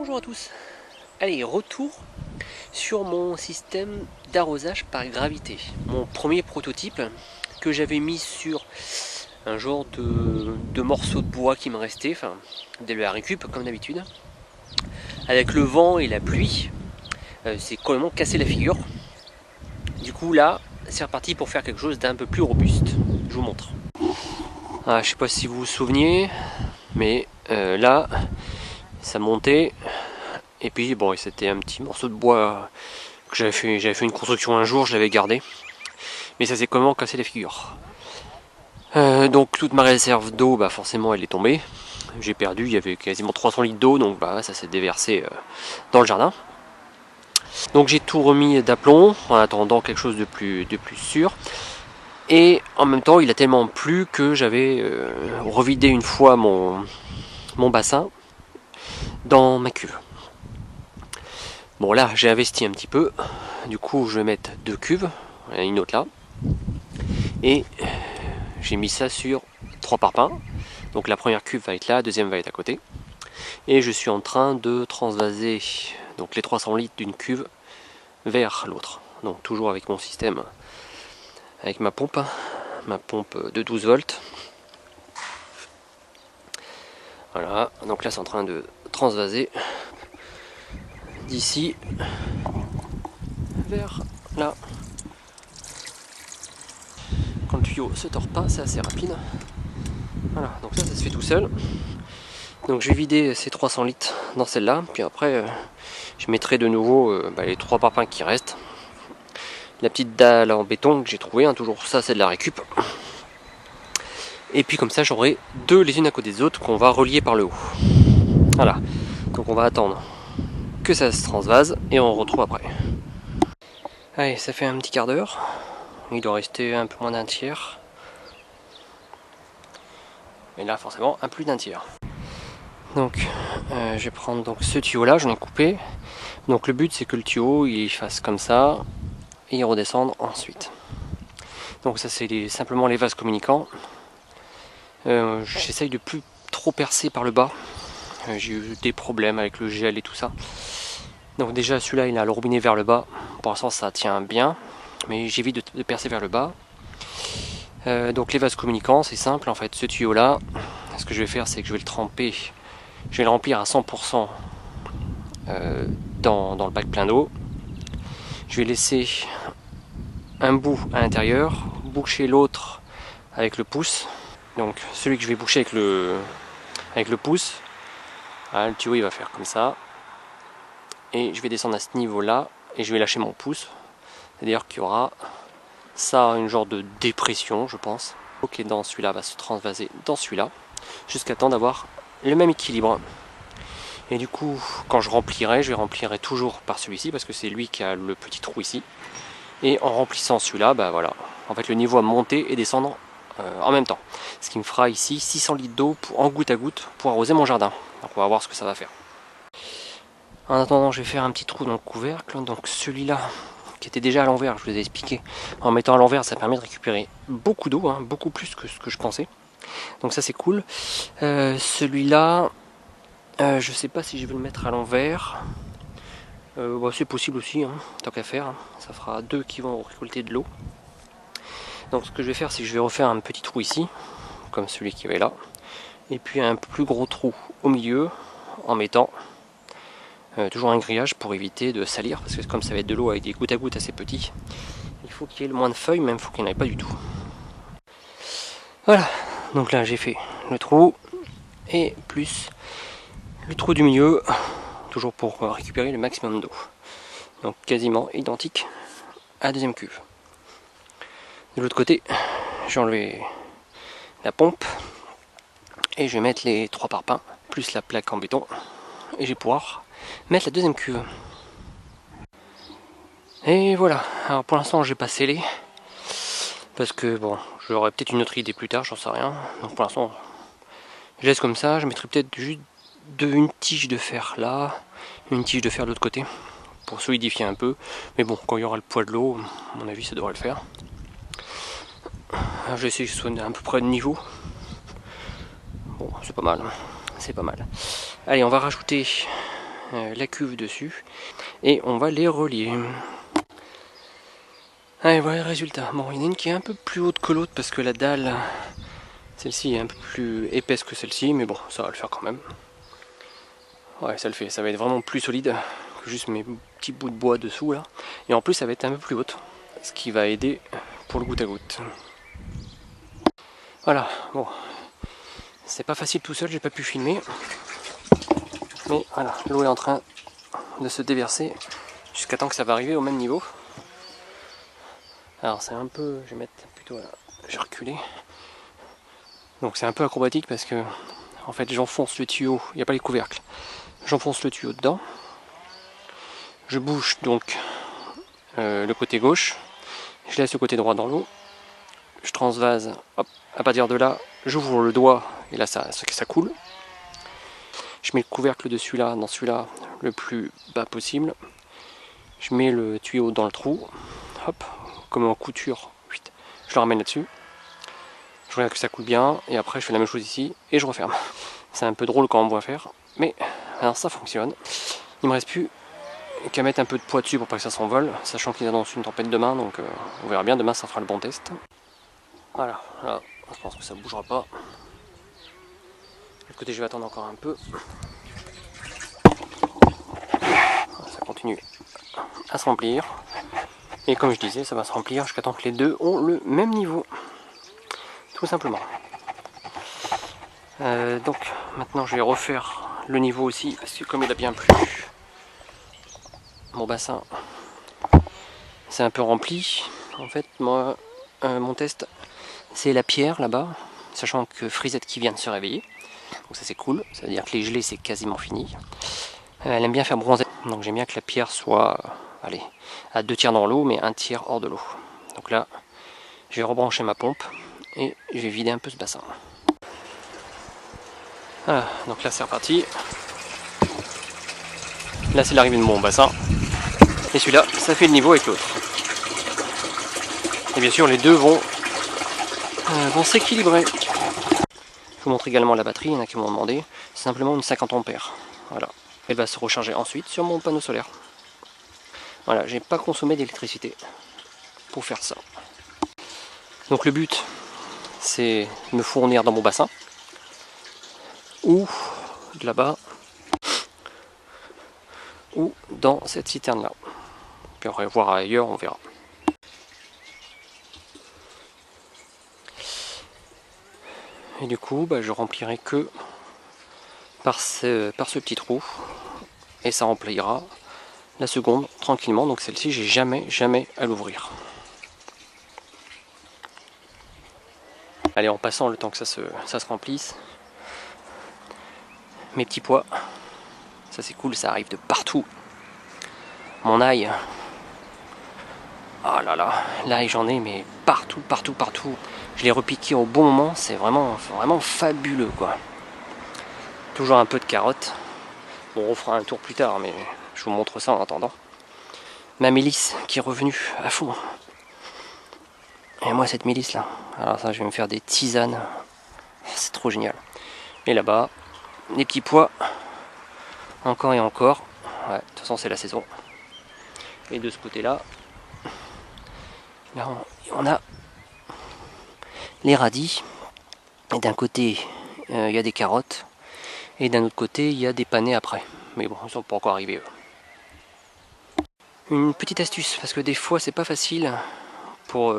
Bonjour à tous. Allez, retour sur mon système d'arrosage par gravité. Mon premier prototype que j'avais mis sur un genre de morceaux de bois qui me restait, enfin de la récup comme d'habitude. Avec le vent et la pluie, c'est complètement cassé la figure. Du coup là, c'est reparti pour faire quelque chose d'un peu plus robuste. Je vous montre. Ah, je sais pas si vous vous souveniez, mais là, ça montait. Et puis bon, c'était un petit morceau de bois que j'avais fait une construction un jour, je l'avais gardé. Mais ça s'est complètement cassé la figure. Donc toute ma réserve d'eau, bah forcément elle est tombée. J'ai perdu, il y avait quasiment 300 litres d'eau, donc bah ça s'est déversé dans le jardin. Donc j'ai tout remis d'aplomb en attendant quelque chose de plus sûr. Et en même temps, il a tellement plu que j'avais revidé une fois mon bassin dans ma cuve. Bon là, j'ai investi un petit peu. Du coup, je vais mettre 2 cuves, une autre là. Et j'ai mis ça sur 3 parpaings. Donc la première cuve va être là, la deuxième va être à côté. Et je suis en train de transvaser donc les 300 litres d'une cuve vers l'autre. Donc toujours avec mon système, avec ma pompe de 12 volts. Voilà, donc là c'est en train de transvaser d'ici vers là. Quand le tuyau se tord pas, c'est assez rapide. Voilà, donc ça se fait tout seul. Donc je vais vider ces 300 litres dans celle-là, puis après je mettrai de nouveau les 3 parpaings qui restent. La petite dalle en béton que j'ai trouvé, toujours ça c'est de la récup. Et puis comme ça j'aurai 2 les unes à côté des autres qu'on va relier par le haut. Voilà, donc on va attendre que ça se transvase et on retrouve après. Allez, ça fait un petit quart d'heure. Il doit rester un peu moins d'un tiers. Et là forcément un plus d'un tiers. Donc je vais prendre donc ce tuyau là, j'en ai coupé. Donc le but c'est que le tuyau il fasse comme ça et il redescende ensuite. Donc ça c'est simplement les vases communicants. J'essaye de plus trop percer par le bas. J'ai eu des problèmes avec le gel et tout ça. Donc déjà celui-là il a le robinet vers le bas. Pour l'instant ça tient bien. Mais j'évite de percer vers le bas. Donc les vases communicants c'est simple en fait. Ce tuyau là, ce que je vais faire c'est que je vais le tremper. Je vais le remplir à 100% dans le bac plein d'eau. Je vais laisser un bout à l'intérieur, boucher l'autre avec le pouce. Donc celui que je vais boucher avec le pouce, voilà, le tuyau il va faire comme ça. Et je vais descendre à ce niveau là et je vais lâcher mon pouce. C'est-à-dire qu'il y aura ça, une genre de dépression je pense. Ok, dans celui-là va se transvaser dans celui-là jusqu'à temps d'avoir le même équilibre. Et du coup quand je remplirai toujours par celui-ci parce que c'est lui qui a le petit trou ici. Et en remplissant celui-là, bah voilà, en fait le niveau va monter et descendre en même temps. Ce qui me fera ici 600 litres d'eau en goutte à goutte pour arroser mon jardin. Donc on va voir ce que ça va faire. En attendant, je vais faire un petit trou dans le couvercle. Donc celui-là, qui était déjà à l'envers, je vous ai expliqué. En mettant à l'envers, ça permet de récupérer beaucoup d'eau, beaucoup plus que ce que je pensais. Donc ça c'est cool. Celui-là, je sais pas si je vais le mettre à l'envers. C'est possible aussi, tant qu'à faire. Ça fera 2 qui vont récolter de l'eau. Donc ce que je vais faire, c'est que je vais refaire un petit trou ici, comme celui qui avait là, et puis un plus gros trou au milieu, en mettant toujours un grillage pour éviter de salir, parce que comme ça va être de l'eau avec des gouttes à gouttes assez petits, il faut qu'il y ait le moins de feuilles, même il faut qu'il n'y en ait pas du tout. Voilà, donc là j'ai fait le trou, et plus le trou du milieu, toujours pour récupérer le maximum d'eau. Donc quasiment identique à la deuxième cuve. De l'autre côté, j'ai enlevé la pompe et je vais mettre les 3 parpaings plus la plaque en béton et je vais pouvoir mettre la deuxième cuve. Et voilà, alors pour l'instant j'ai pas scellé parce que bon, j'aurai peut-être une autre idée plus tard, j'en sais rien. Donc pour l'instant je laisse comme ça, je mettrai peut-être juste une tige de fer là, une tige de fer de l'autre côté pour solidifier un peu. Mais bon, quand il y aura le poids de l'eau, à mon avis ça devrait le faire. Alors, je vais essayer que ce soit à peu près de niveau. Bon, c'est pas mal, c'est pas mal. Allez, on va rajouter la cuve dessus et on va les relier. Allez, voilà le résultat. Bon, il y en a une qui est un peu plus haute que l'autre parce que la dalle, celle-ci est un peu plus épaisse que celle-ci, mais bon, ça va le faire quand même. Ouais, ça le fait, ça va être vraiment plus solide que juste mes petits bouts de bois dessous là. Et en plus, ça va être un peu plus haute, ce qui va aider pour le goutte à goutte. Voilà, bon, c'est pas facile tout seul, j'ai pas pu filmer. Mais voilà, l'eau est en train de se déverser jusqu'à temps que ça va arriver au même niveau. Alors c'est un peu, je vais mettre plutôt là, je vais reculer. Donc c'est un peu acrobatique parce que en fait j'enfonce le tuyau, il n'y a pas les couvercles. J'enfonce le tuyau dedans. Je bouche donc le côté gauche. Je laisse le côté droit dans l'eau. Je transvase, hop, à partir de là, j'ouvre le doigt et là ça coule. Je mets le couvercle de celui-là dans celui-là le plus bas possible. Je mets le tuyau dans le trou. Hop, comme en couture, je le ramène là-dessus. Je regarde que ça coule bien et après je fais la même chose ici et je referme. C'est un peu drôle quand on me voit faire, mais alors ça fonctionne. Il me reste plus qu'à mettre un peu de poids dessus pour pas que ça s'envole, sachant qu'il annonce une tempête demain, donc on verra bien, demain ça fera le bon test. Voilà, là, je pense que ça bougera pas. De l'autre côté je vais attendre encore un peu. Ça continue à se remplir. Et comme je disais, ça va se remplir jusqu'à temps que les deux ont le même niveau. Tout simplement. Donc maintenant je vais refaire le niveau aussi, parce que comme il a bien plu, mon bassin c'est un peu rempli. En fait, moi, mon test, c'est la pierre là-bas, sachant que Frisette qui vient de se réveiller. Donc ça c'est cool, ça veut dire que les gelées c'est quasiment fini. Elle aime bien faire bronzer, donc j'aime bien que la pierre soit allez, à 2 tiers dans l'eau, mais 1 tiers hors de l'eau. Donc là, je vais rebrancher ma pompe et je vais vider un peu ce bassin. Voilà, donc là c'est reparti. Là c'est l'arrivée de mon bassin. Et celui-là, ça fait le niveau avec l'autre. Et bien sûr les deux vont s'équilibrer. Je vous montre également la batterie, il y en a qui m'ont demandé. C'est simplement une 50 ampères. Voilà. Elle va se recharger ensuite sur mon panneau solaire. Voilà, j'ai pas consommé d'électricité pour faire ça. Donc le but, c'est me fournir dans mon bassin ou de là-bas ou dans cette citerne là. Puis on va voir ailleurs, on verra. Et du coup, je remplirai que par ce petit trou et ça remplira la seconde tranquillement. Donc celle-ci, j'ai jamais à l'ouvrir. Allez, en passant le temps que ça se remplisse, mes petits pois, ça c'est cool, ça arrive de partout. Mon ail, oh là là, l'ail j'en ai mais partout. Je l'ai repiqué au bon moment, c'est vraiment fabuleux quoi. Toujours un peu de carottes. Bon, on fera un tour plus tard, mais je vous montre ça en attendant. Ma mélisse qui est revenue à fond. Et moi cette mélisse là, alors ça je vais me faire des tisanes. C'est trop génial. Et là-bas, les petits pois, encore et encore. Ouais, de toute façon c'est la saison. Et de ce côté-là, là on a les radis. Et d'un côté, il y a des carottes. Et d'un autre côté, il y a des panais après. Mais bon, ils sont pas encore arrivés. Une petite astuce, parce que des fois c'est pas facile pour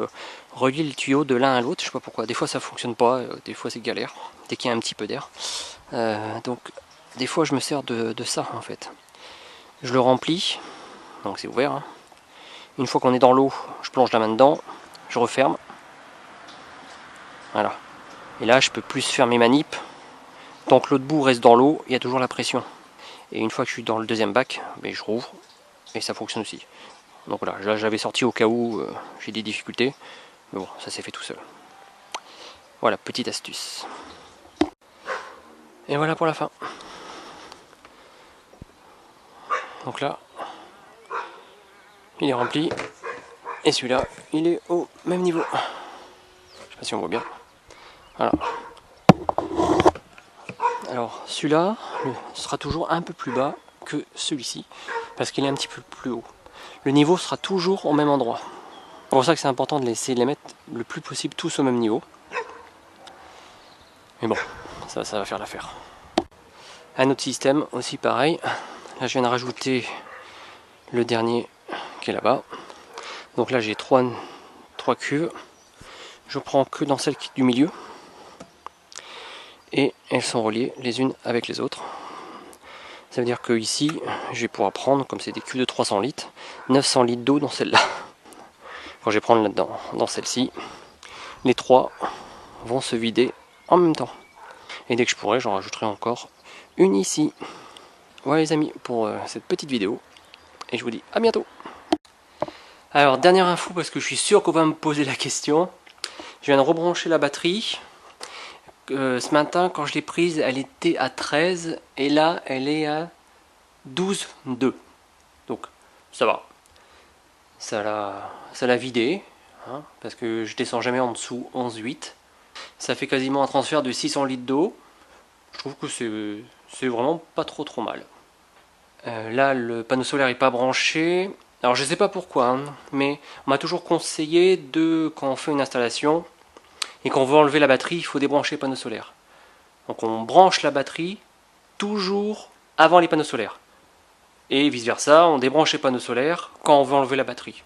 relier le tuyau de l'un à l'autre. Je sais pas pourquoi. Des fois ça fonctionne pas, des fois c'est galère, dès qu'il y a un petit peu d'air. Donc des fois je me sers de ça en fait. Je le remplis, donc c'est ouvert. Hein. Une fois qu'on est dans l'eau, je plonge la main dedans, je referme. Voilà. Et là je peux plus faire mes manips. Tant que l'autre bout reste dans l'eau, il y a toujours la pression. Et une fois que je suis dans le deuxième bac, je rouvre et ça fonctionne aussi. Donc voilà, là j'avais sorti au cas où j'ai des difficultés. Mais bon, ça s'est fait tout seul. Voilà, petite astuce. Et voilà pour la fin. Donc là, il est rempli. Et celui-là, il est au même niveau. Je sais pas si on voit bien. Voilà. Alors celui-là sera toujours un peu plus bas que celui-ci, parce qu'il est un petit peu plus haut. Le niveau sera toujours au même endroit. C'est pour ça que c'est important de essayer de les mettre le plus possible tous au même niveau. Mais bon, ça va faire l'affaire. Un autre système aussi pareil. Là je viens de rajouter le dernier qui est là-bas. Donc là j'ai trois cuves. Je prends que dans celle du milieu. Et elles sont reliées les unes avec les autres. Ça veut dire que ici, je vais pouvoir prendre, comme c'est des cuves de 300 litres, 900 litres d'eau dans celle-là. Quand je vais prendre là-dedans, dans celle-ci, les trois vont se vider en même temps. Et dès que je pourrai, j'en rajouterai encore une ici. Voilà les amis pour cette petite vidéo. Et je vous dis à bientôt. Alors dernière info parce que je suis sûr qu'on va me poser la question. Je viens de rebrancher la batterie. Ce matin quand je l'ai prise elle était à 13 et là elle est à 12,2. Donc ça va. Ça l'a vidé. Hein, parce que je descends jamais en dessous 11,8. Ça fait quasiment un transfert de 600 litres d'eau. Je trouve que c'est vraiment pas trop mal. Là, le panneau solaire n'est pas branché. Alors, je sais pas pourquoi, hein, mais on m'a toujours conseillé quand on fait une installation et qu'on veut enlever la batterie, il faut débrancher le panneau solaire. Donc, on branche la batterie toujours avant les panneaux solaires. Et vice versa, on débranche les panneaux solaires quand on veut enlever la batterie.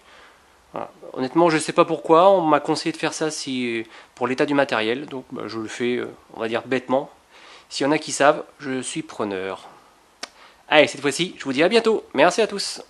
Voilà. Honnêtement, je sais pas pourquoi. On m'a conseillé de faire ça pour l'état du matériel. Donc, je le fais, on va dire, bêtement. S'il y en a qui savent, je suis preneur. Allez, cette fois-ci, je vous dis à bientôt. Merci à tous.